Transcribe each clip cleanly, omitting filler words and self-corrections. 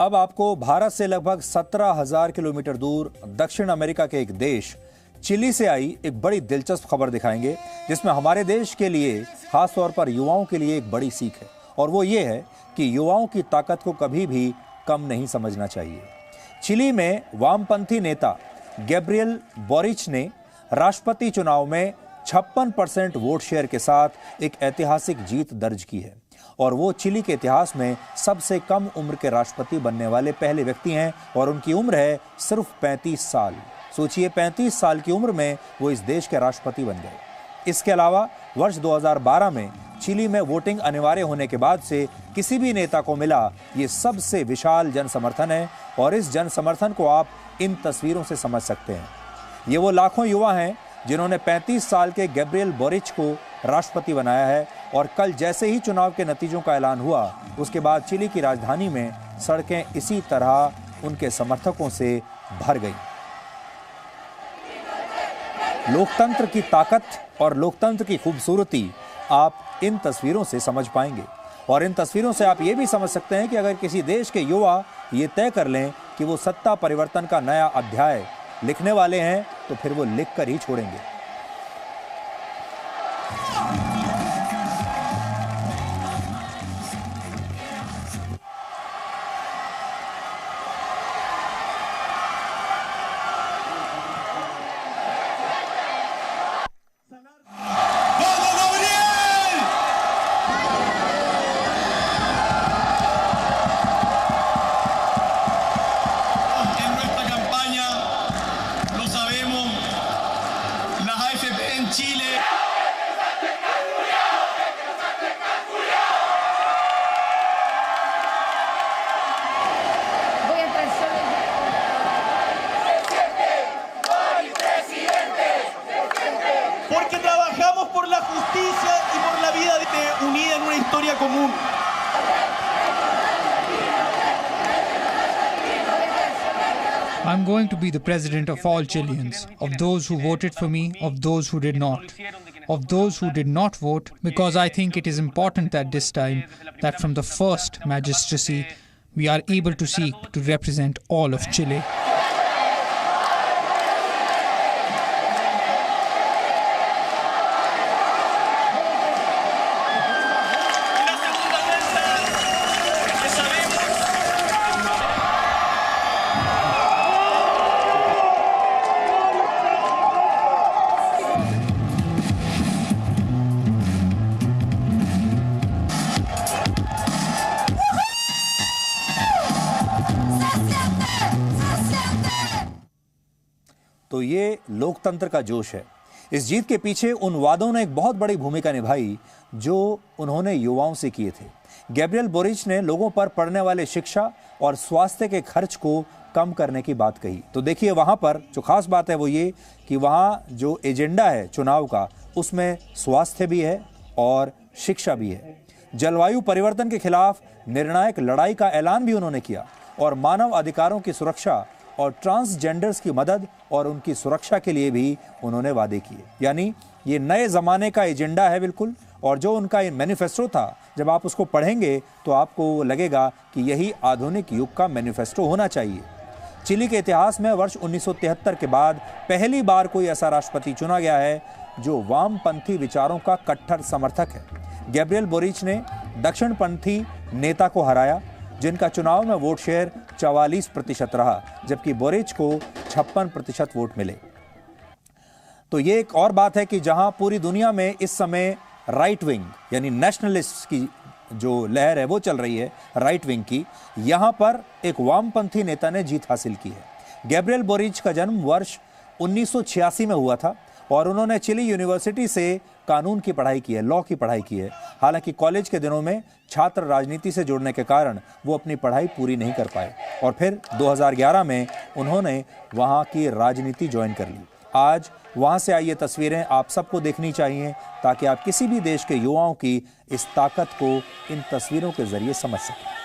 अब आपको भारत से लगभग 17,000 किलोमीटर दूर दक्षिण अमेरिका के एक देश चिली से आई एक बड़ी दिलचस्प खबर दिखाएंगे, जिसमें हमारे देश के लिए, खासतौर पर युवाओं के लिए एक बड़ी सीख है। और वो ये है कि युवाओं की ताकत को कभी भी कम नहीं समझना चाहिए। चिली में वामपंथी नेता गैब्रियल बोरिच ने राष्ट्रपति चुनाव में 56% वोट शेयर के साथ एक ऐतिहासिक जीत दर्ज की है और वो चिली के इतिहास में सबसे कम उम्र के राष्ट्रपति बनने वाले पहले व्यक्ति हैं और उनकी उम्र है सिर्फ 35 साल। सोचिए, 35 साल की उम्र में वो इस देश के राष्ट्रपति बन गए। इसके अलावा वर्ष 2012 में चिली में वोटिंग अनिवार्य होने के बाद से किसी भी नेता को मिला ये सबसे विशाल जन समर्थन है और इस जन समर्थन को आप इन तस्वीरों से समझ सकते हैं। ये वो लाखों युवा हैं जिन्होंने 35 साल के गैब्रियल बोरिच को राष्ट्रपति बनाया है और कल जैसे ही चुनाव के नतीजों का ऐलान हुआ, उसके बाद चिली की राजधानी में सड़कें इसी तरह उनके समर्थकों से भर गईं। लोकतंत्र की ताकत और लोकतंत्र की खूबसूरती आप इन तस्वीरों से समझ पाएंगे और इन तस्वीरों से आप ये भी समझ सकते हैं कि अगर किसी देश के युवा ये तय कर लें कि वो सत्ता परिवर्तन का नया अध्याय लिखने वाले हैं तो फिर वो लिख कर ही छोड़ेंगे। Porque trabajamos por la justicia y por la vida unida en una historia común. I'm going to be the president of all Chileans, of those who voted for me, of those who did not, of those who did not vote, because I think it is important at this time that from the first magistracy we are able to seek to represent all of Chile. तो ये लोकतंत्र का जोश है। इस जीत के पीछे उन वादों ने एक बहुत बड़ी भूमिका निभाई जो उन्होंने युवाओं से किए थे। गैब्रियल बोरिच ने लोगों पर पड़ने वाले शिक्षा और स्वास्थ्य के खर्च को कम करने की बात कही। तो देखिए, वहां पर जो खास बात है वो ये कि वहां जो एजेंडा है चुनाव का, उसमें स्वास्थ्य भी है और शिक्षा भी है। जलवायु परिवर्तन के खिलाफ निर्णायक लड़ाई का ऐलान भी उन्होंने किया और मानव अधिकारों की सुरक्षा और ट्रांसजेंडर्स की मदद और उनकी सुरक्षा के लिए भी उन्होंने वादे किए। यानी ये नए ज़माने का एजेंडा है बिल्कुल, और जो उनका मैनिफेस्टो था, जब आप उसको पढ़ेंगे तो आपको लगेगा कि यही आधुनिक युग का मैनिफेस्टो होना चाहिए। चिली के इतिहास में वर्ष 1973 के बाद पहली बार कोई ऐसा राष्ट्रपति चुना गया है जो वामपंथी विचारों का कट्टर समर्थक है। गैब्रियल बोरिच ने दक्षिणपंथी नेता को हराया जिनका चुनाव में वोट शेयर 44% रहा, जबकि बोरिच को 56% वोट मिले। तो ये एक और बात है कि जहां पूरी दुनिया में इस समय राइट विंग यानी नेशनलिस्ट की जो लहर है वो चल रही है, राइट विंग की, यहां पर एक वामपंथी नेता ने जीत हासिल की है। गैब्रियल बोरिच का जन्म वर्ष 1986 में हुआ था और उन्होंने चिली यूनिवर्सिटी से कानून की पढ़ाई की है, लॉ की पढ़ाई की है। हालांकि कॉलेज के दिनों में छात्र राजनीति से जुड़ने के कारण वो अपनी पढ़ाई पूरी नहीं कर पाए और फिर 2011 में उन्होंने वहां की राजनीति ज्वाइन कर ली। आज वहां से आई ये तस्वीरें आप सबको देखनी चाहिए ताकि आप किसी भी देश के युवाओं की इस ताकत को इन तस्वीरों के जरिए समझ सकें।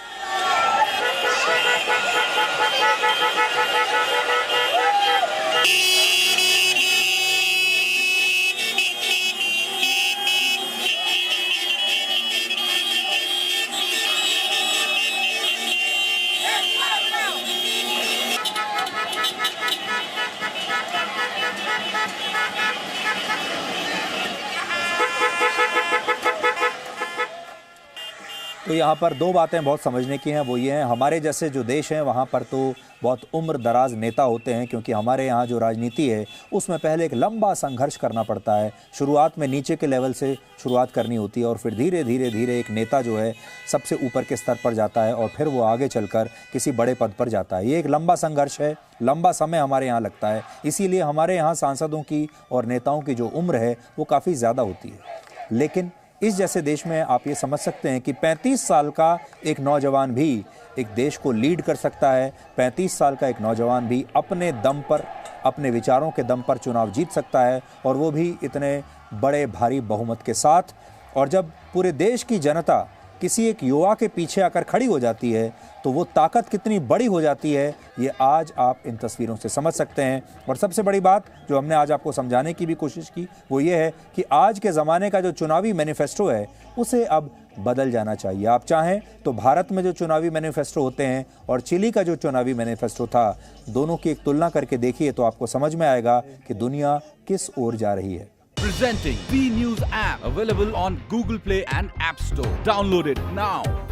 तो यहाँ पर दो बातें बहुत समझने की हैं, वो ये हैं, हमारे जैसे जो देश हैं वहाँ पर तो बहुत उम्र दराज नेता होते हैं, क्योंकि हमारे यहाँ जो राजनीति है उसमें पहले एक लंबा संघर्ष करना पड़ता है। शुरुआत में नीचे के लेवल से शुरुआत करनी होती है और फिर धीरे धीरे धीरे एक नेता जो है सबसे ऊपर के स्तर पर जाता है और फिर वो आगे चलकर किसी बड़े पद पर जाता है। ये एक लंबा संघर्ष है, लंबा समय हमारे यहाँ लगता है। इसीलिए हमारे यहाँ सांसदों की और नेताओं की जो उम्र है वो काफ़ी ज़्यादा होती है। लेकिन इस जैसे देश में आप ये समझ सकते हैं कि 35 साल का एक नौजवान भी एक देश को लीड कर सकता है। 35 साल का एक नौजवान भी अपने दम पर, अपने विचारों के दम पर चुनाव जीत सकता है, और वो भी इतने बड़े भारी बहुमत के साथ। और जब पूरे देश की जनता किसी एक युवा के पीछे आकर खड़ी हो जाती है तो वो ताकत कितनी बड़ी हो जाती है, ये आज आप इन तस्वीरों से समझ सकते हैं। और सबसे बड़ी बात जो हमने आज आपको समझाने की भी कोशिश की वो ये है कि आज के ज़माने का जो चुनावी मैनिफेस्टो है उसे अब बदल जाना चाहिए। आप चाहें तो भारत में जो चुनावी मैनिफेस्टो होते हैं और चिली का जो चुनावी मैनिफेस्टो था, दोनों की एक तुलना करके देखिए तो आपको समझ में आएगा कि दुनिया किस ओर जा रही है। Presenting B News app, available on Google Play and App Store. Download it now.